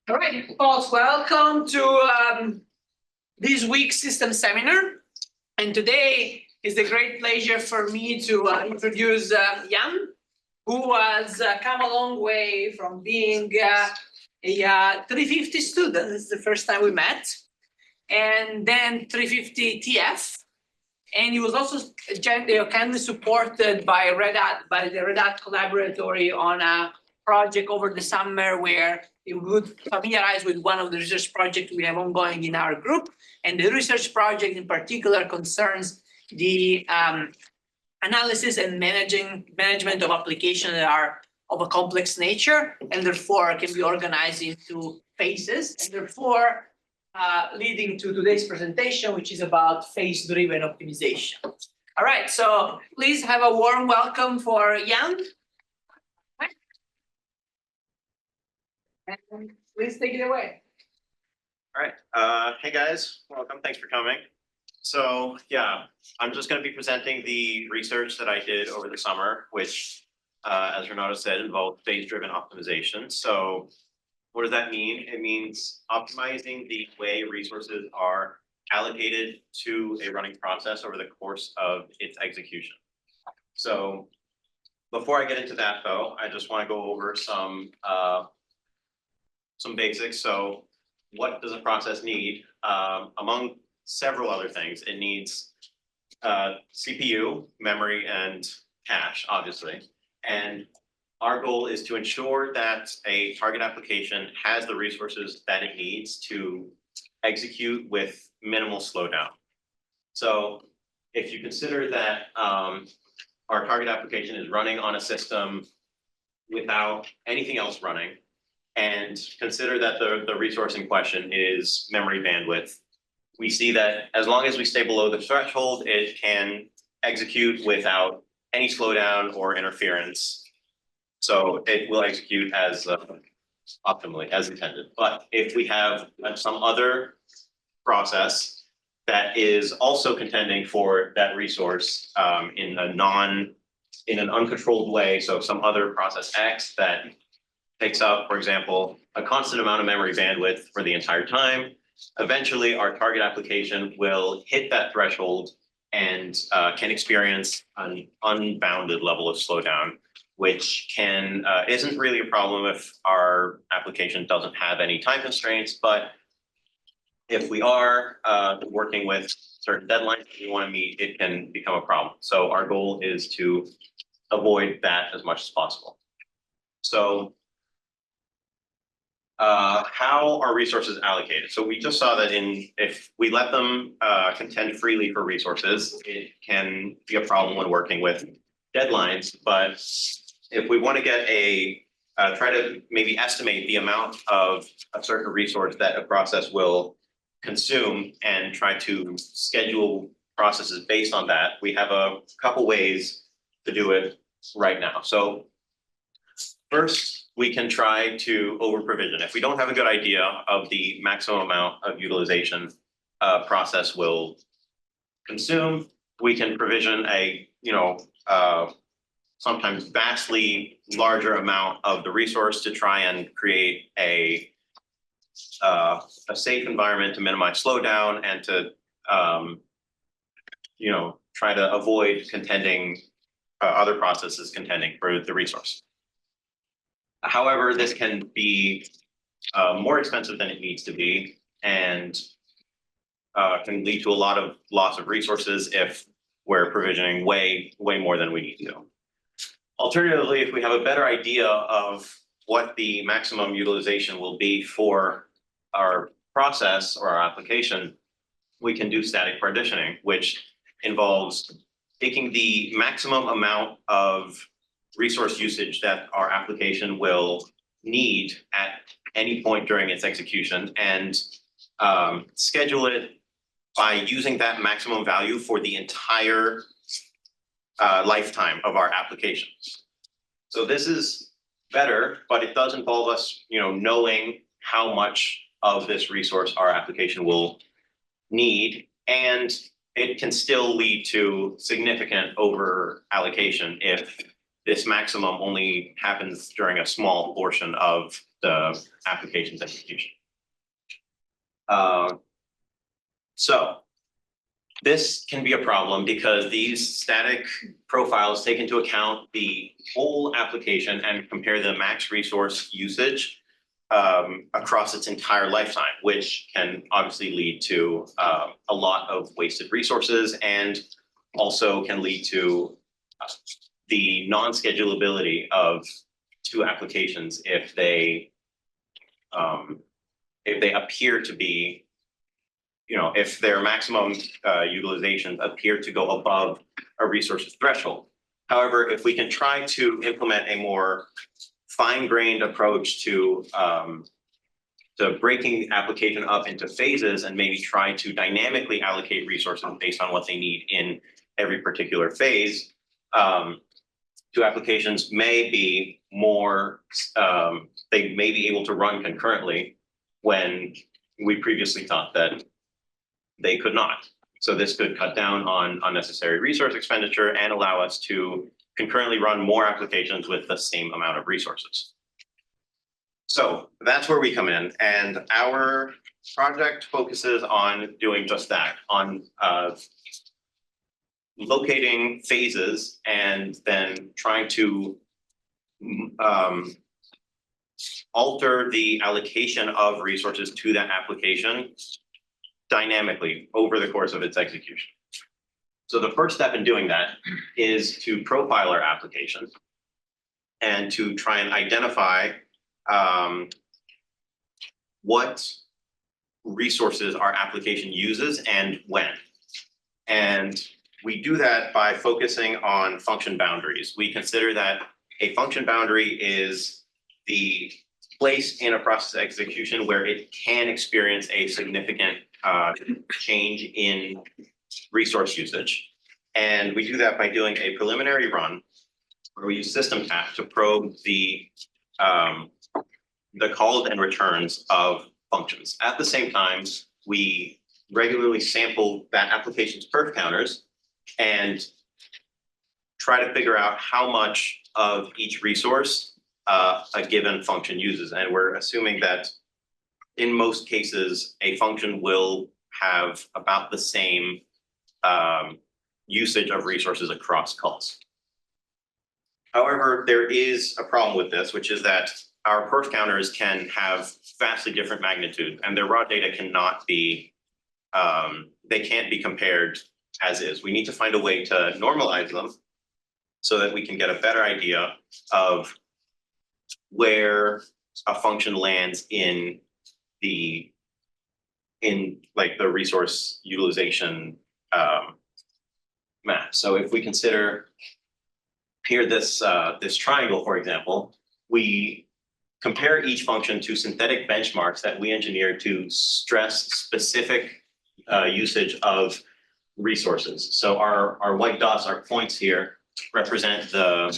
All right, folks, welcome to this week's system seminar. And today is a great pleasure for me to introduce Yann, who has come a long way from being a 350 student. This is the first time we met. And then 350 TF. And he was also kindly supported by the Red Hat Collaboratory on a project over the summer where he would familiarize with one of the research projects we have ongoing in our group. And the research project in particular concerns the analysis and management of applications that are of a complex nature and therefore can be organized into phases, and therefore leading to today's presentation, which is about phase-driven optimization. All right, so please have a warm welcome for Yann. And please take it away. All right. Hey guys, welcome. Thanks for coming. So yeah, I'm just going to be presenting the research that I did over the summer, which, as Renato said, involved phase-driven optimization. So what does that mean? It means optimizing the way resources are allocated to a running process over the course of its execution. So before I get into that, though, I just want to go over some basics. So what does a process need? Among several other things, it needs CPU, memory, and cache, obviously. And our goal is to ensure that a target application has the resources that it needs to execute with minimal slowdown. So if you consider that our target application is running on a system without anything else running, and consider that the resource in question is memory bandwidth, we see that as long as we stay below the threshold, it can execute without any slowdown or interference. So it will execute as optimally as intended. But if we have some other process that is also contending for that resource in an uncontrolled way, so some other process X that takes up, for example, a constant amount of memory bandwidth for the entire time, eventually our target application will hit that threshold and can experience an unbounded level of slowdown, which isn't really a problem if our application doesn't have any time constraints, but if we are working with certain deadlines that we want to meet, it can become a problem. So our goal is to avoid that as much as possible. So how are resources allocated? So we just saw that if we let them contend freely for resources, it can be a problem when working with deadlines. But if we want to get try to maybe estimate the amount of a certain resource that a process will consume and try to schedule processes based on that, we have a couple ways to do it right now. So first, we can try to over-provision. If we don't have a good idea of the maximum amount of utilization a process will consume, we can provision a sometimes vastly larger amount of the resource to try and create a safe environment to minimize slowdown and to try to avoid other processes contending for the resource. However, this can be more expensive than it needs to be, and can lead to a lot of loss of resources if we're provisioning way more than we need to. Alternatively, if we have a better idea of what the maximum utilization will be for our process or our application, we can do static partitioning, which involves taking the maximum amount of resource usage that our application will need at any point during its execution and schedule it by using that maximum value for the entire lifetime of our application. So this is better, but it does involve us, knowing how much of this resource our application will need, and it can still lead to significant over allocation if this maximum only happens during a small portion of the application's execution. So this can be a problem because these static profiles take into account the whole application and compare the max resource usage across its entire lifetime, which can obviously lead to a lot of wasted resources and also can lead to the non-schedulability of two applications if they appear to be, if their maximum utilizations appear to go above a resources threshold. However, if we can try to implement a more fine-grained approach to breaking the application up into phases and maybe try to dynamically allocate resources based on what they need in every particular phase, two applications may be more, they may be able to run concurrently when we previously thought that they could not. So this could cut down on unnecessary resource expenditure and allow us to concurrently run more applications with the same amount of resources. So that's where we come in, and our project focuses on doing just that, on locating phases and then trying to alter the allocation of resources to that application dynamically over the course of its execution. So the first step in doing that is to profile our application and to try and identify what resources our application uses and when. And we do that by focusing on function boundaries. We consider that a function boundary is the place in a process execution where it can experience a significant change in resource usage. And we do that by doing a preliminary run where we use system tap to probe the calls and returns of functions. At the same time, we regularly sample that application's perf counters and try to figure out how much of each resource a given function uses. And we're assuming that in most cases, a function will have about the same usage of resources across calls. However, there is a problem with this, which is that our perf counters can have vastly different magnitude, and their raw data cannot be, they can't be compared as is. We need to find a way to normalize them so that we can get a better idea of where a function lands in like the resource utilization map. So if we consider here this triangle, for example, we compare each function to synthetic benchmarks that we engineered to stress specific usage of resources. So our white dots, our points here, represent the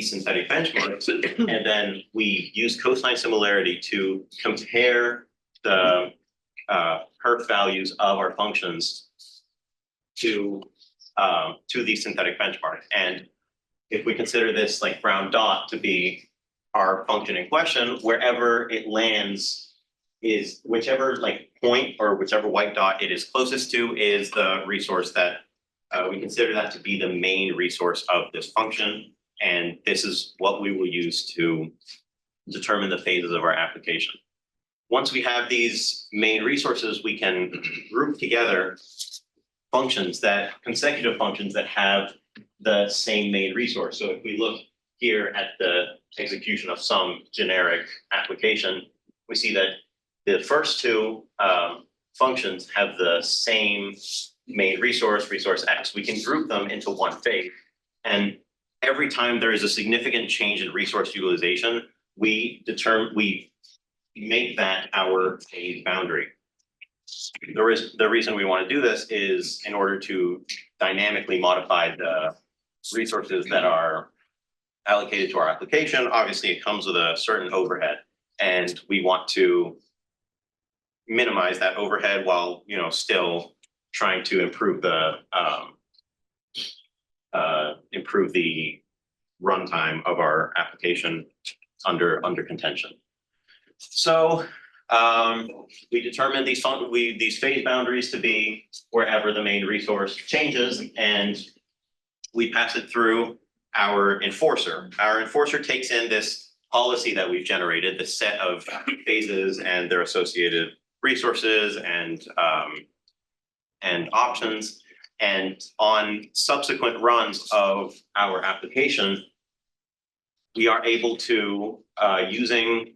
synthetic benchmarks, and then we use cosine similarity to compare the perf values of our functions to these synthetic benchmarks. And if we consider this like brown dot to be our function in question, wherever it lands is whichever like point or whichever white dot it is closest to is the resource that we consider that to be the main resource of this function. And this is what we will use to determine the phases of our application. Once we have these main resources, we can group together consecutive functions that have the same main resource. So if we look here at the execution of some generic application, we see that the first two functions have the same main resource, resource X. We can group them into one phase. And every time there is a significant change in resource utilization, we make that our phase boundary. The reason we want to do this is in order to dynamically modify the resources that are allocated to our application. Obviously, it comes with a certain overhead, and we want to minimize that overhead while still trying to improve the runtime of our application under contention. So we determined these phase boundaries to be wherever the main resource changes, and we pass it through our enforcer. Our enforcer takes in this policy that we've generated, this set of phases and their associated resources and options. And on subsequent runs of our application, we are able to, using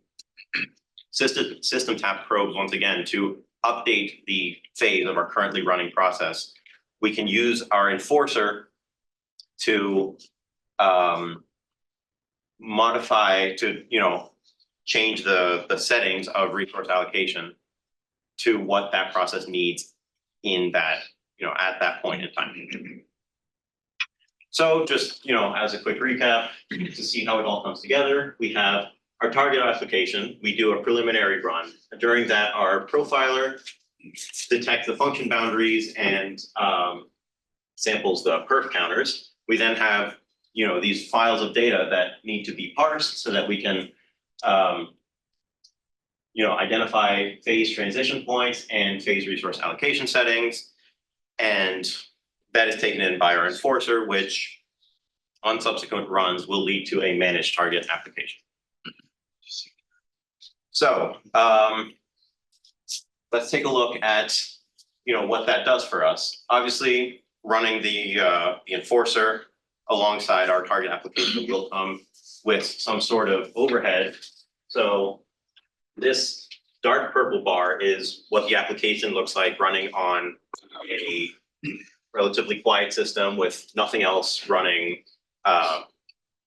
system tap probes once again to update the phase of our currently running process. We can use our enforcer to modify, to change the settings of resource allocation to what that process needs in that, at that point in time. So just, as a quick recap, to see how it all comes together, we have our target application. We do a preliminary run. During that, our profiler detects the function boundaries and samples the perf counters. We then have, these files of data that need to be parsed so that we can, identify phase transition points and phase resource allocation settings. And that is taken in by our enforcer, which on subsequent runs will lead to a managed target application. So let's take a look at what that does for us. Obviously, running the enforcer alongside our target application will come with some sort of overhead. So this dark purple bar is what the application looks like running on a relatively quiet system with nothing else running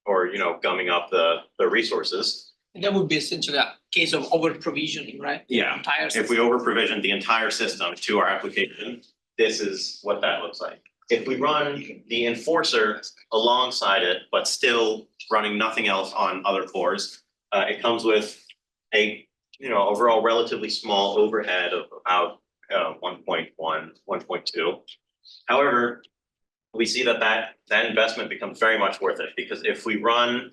or gumming up the resources. And that would be essentially a case of over provisioning, right? Yeah, Entire if we over provision the entire system to our application, this is what that looks like. If we run the enforcer alongside it, but still running nothing else on other cores, it comes with a overall relatively small overhead of about 1.1, 1.2. However, we see that investment becomes very much worth it, because if we run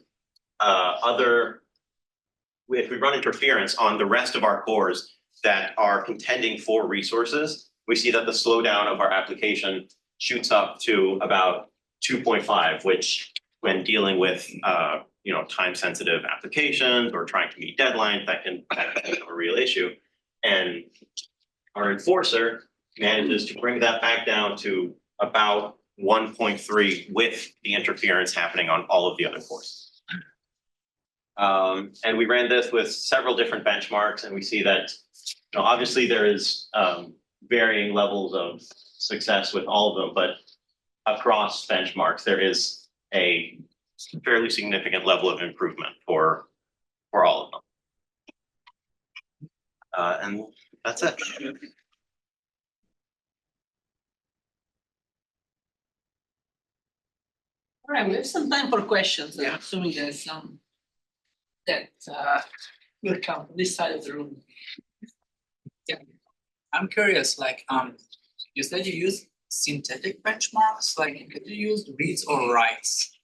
interference on the rest of our cores that are contending for resources, we see that the slowdown of our application shoots up to about 2.5, which when dealing with time sensitive applications or trying to meet deadlines, that can become a real issue. And our enforcer manages to bring that back down to about 1.3 with the interference happening on all of the other cores. And we ran this with several different benchmarks, and we see that obviously there is varying levels of success with all of them, but across benchmarks there is a fairly significant level of improvement for all of them. And that's it. All right, we have some time for questions. Yeah. I'm assuming there's some that will come from this side of the room. Yeah. I'm curious, you said you use synthetic benchmarks, did you use reads or writes?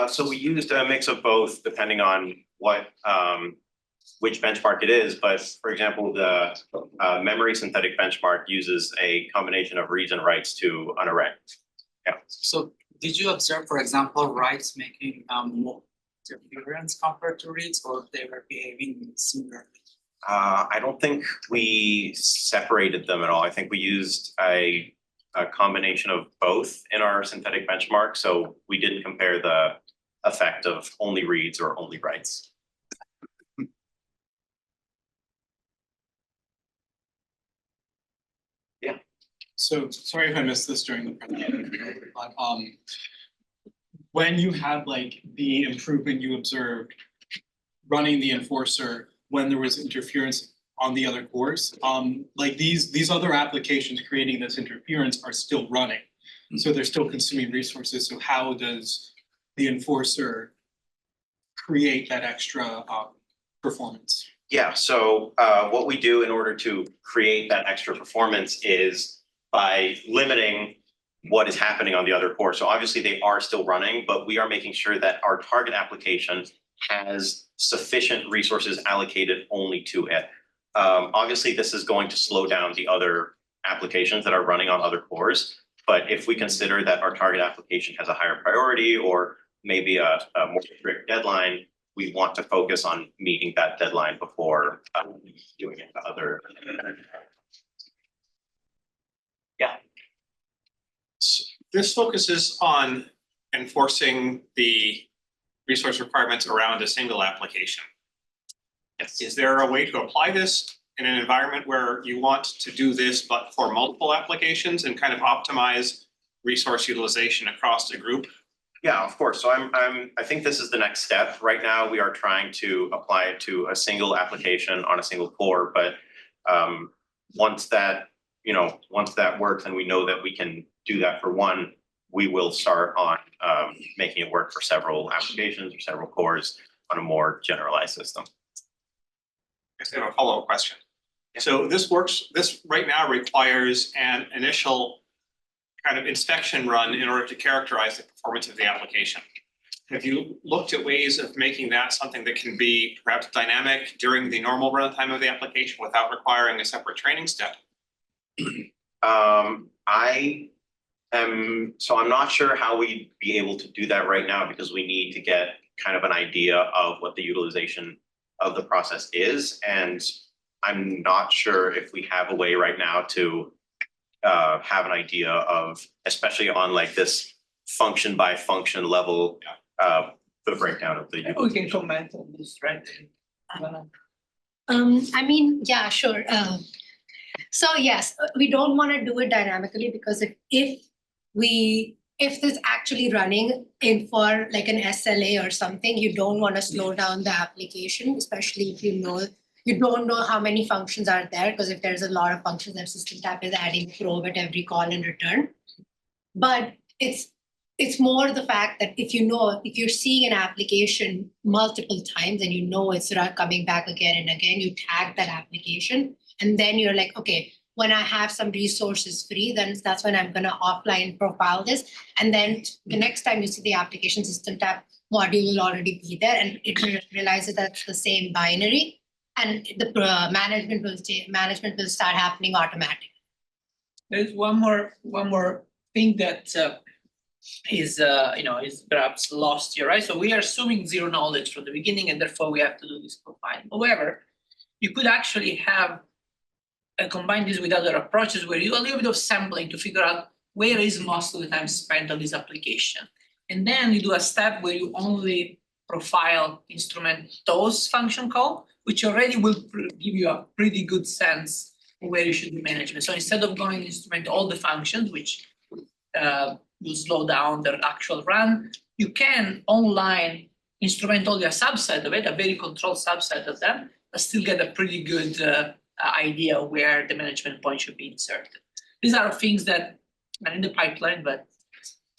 So we used a mix of both depending on what which benchmark it is. But for example, the memory synthetic benchmark uses a combination of reads and writes to an array. Yeah. So did you observe, for example, writes making more interference compared to reads, or they were behaving similarly? I don't think we separated them at all. I think we used a combination of both in our synthetic benchmark. So we didn't compare the effect of only reads or only writes. Yeah. So sorry if I missed this during the presentation, but when you had the improvement you observed running the enforcer when there was interference on the other cores, these other applications creating this interference are still running. So they're still consuming resources. So how does the enforcer create that extra performance? Yeah, so what we do in order to create that extra performance is by limiting what is happening on the other core. So obviously they are still running, but we are making sure that our target application has sufficient resources allocated only to it. Obviously, this is going to slow down the other applications that are running on other cores. But if we consider that our target application has a higher priority or maybe a more strict deadline, we want to focus on meeting that deadline before doing it to other. This focuses on enforcing the resource requirements around a single application. Yes. Is there a way to apply this in an environment where you want to do this, but for multiple applications and kind of optimize resource utilization across a group? Yeah, of course. So I think this is the next step. Right now, we are trying to apply it to a single application on a single core, but once that works and we know that we can do that for one, we will start on making it work for several applications or several cores on a more generalized system. I just have a follow-up question. So this right now requires an initial kind of inspection run in order to characterize the performance of the application. Have you looked at ways of making that something that can be perhaps dynamic during the normal runtime of the application without requiring a separate training step? So I'm not sure how we'd be able to do that right now because we need to get kind of an idea of what the utilization of the process is. And I'm not sure if we have a way right now to have an idea of, especially on like this function by function level, the breakdown of the. Maybe we can comment on this, right? I mean, yeah, sure. So yes, we don't want to do it dynamically because if this actually running in for like an SLA or something, you don't want to slow down the application, especially if you don't know how many functions are there, because if there's a lot of functions, that system tab is adding probe at every call and return. But it's more the fact that if you're seeing an application multiple times and you know it's coming back again and again, you tag that application. And then you're like, okay, when I have some resources free, then that's when I'm going to offline profile this. And then the next time you see the application system tab module will already be there and it realizes that's the same binary. And the management will start happening automatically. There's one more thing that is perhaps lost here, right? So we are assuming zero knowledge from the beginning, and therefore we have to do this profiling. However, you could actually have combine this with other approaches where you do a little bit of sampling to figure out where is most of the time spent on this application. And then you do a step where you only profile instrument those function call, which already will give you a pretty good sense of where you should do management. So instead of going instrument all the functions, which will slow down their actual run, you can online instrument only a subset of it, a very controlled subset of them, but still get a pretty good idea where the management point should be inserted. These are things that are in the pipeline, but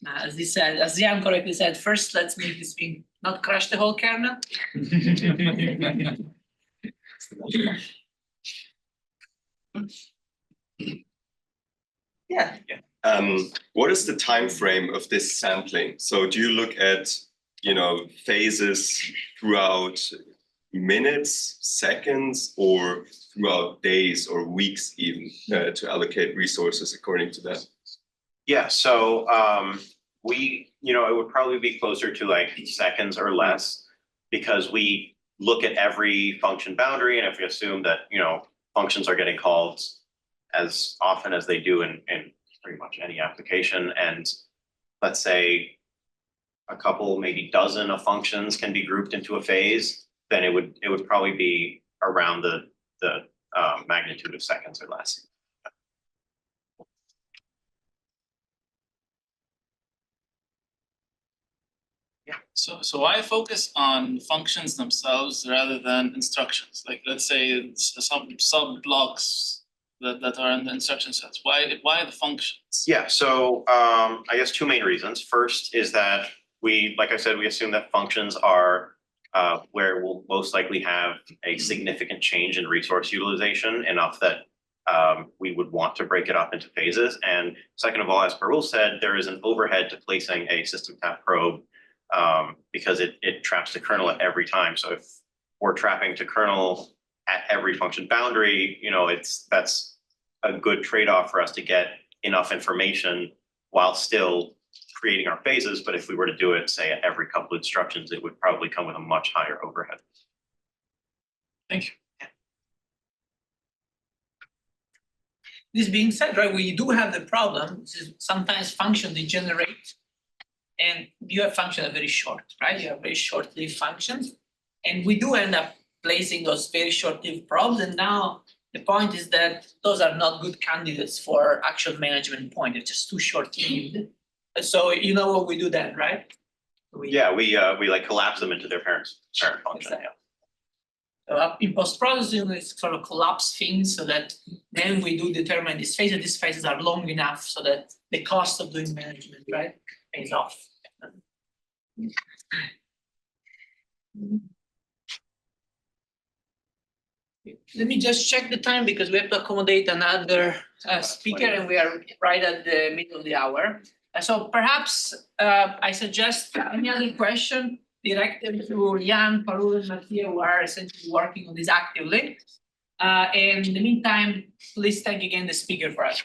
as Yann correctly said, first let's make this thing not crash the whole kernel. Yeah. What is the time frame of this sampling? So do you look at, phases throughout minutes, seconds, or throughout days or weeks even to allocate resources according to that? Yeah, so it would probably be closer to like seconds or less because we look at every function boundary, and if we assume that functions are getting called as often as they do in pretty much any application, and let's say a couple, maybe dozen of functions can be grouped into a phase, then it would probably be around the magnitude of seconds or less. So I focus on functions themselves rather than instructions. Like let's say it's some sub blocks that are in the instruction sets. Why the functions? Yeah, so I guess two main reasons. First is that like I said, we assume that functions are where we'll most likely have a significant change in resource utilization, enough that we would want to break it up into phases. And second of all, as Parul said, there is an overhead to placing a system tap probe because it traps the kernel at every time. So if we're trapping to kernel at every function boundary, that's a good trade-off for us to get enough information while still creating our phases. But if we were to do it, say, at every couple of instructions, it would probably come with a much higher overhead. Thank you. This being said, right, we do have the problem, which is sometimes function degenerate. And you have functions that are very short, right? You have very short-lived functions. And we do end up placing those very short-lived probes. And now the point is that those are not good candidates for actual management point. They're just too short-lived. So you know what we do then, right? Yeah, we like collapse them into their parent function. Exactly. In post-processing, it's sort of collapse things so that then we do determine these phases. These phases are long enough so that the cost of doing management, right, pays off. Let me just check the time because we have to accommodate another speaker and we are right at the middle of the hour. So perhaps I suggest any other question directed to Yann, Parul, and Mattia, who are essentially working on this actively. And in the meantime, please thank again the speaker for us.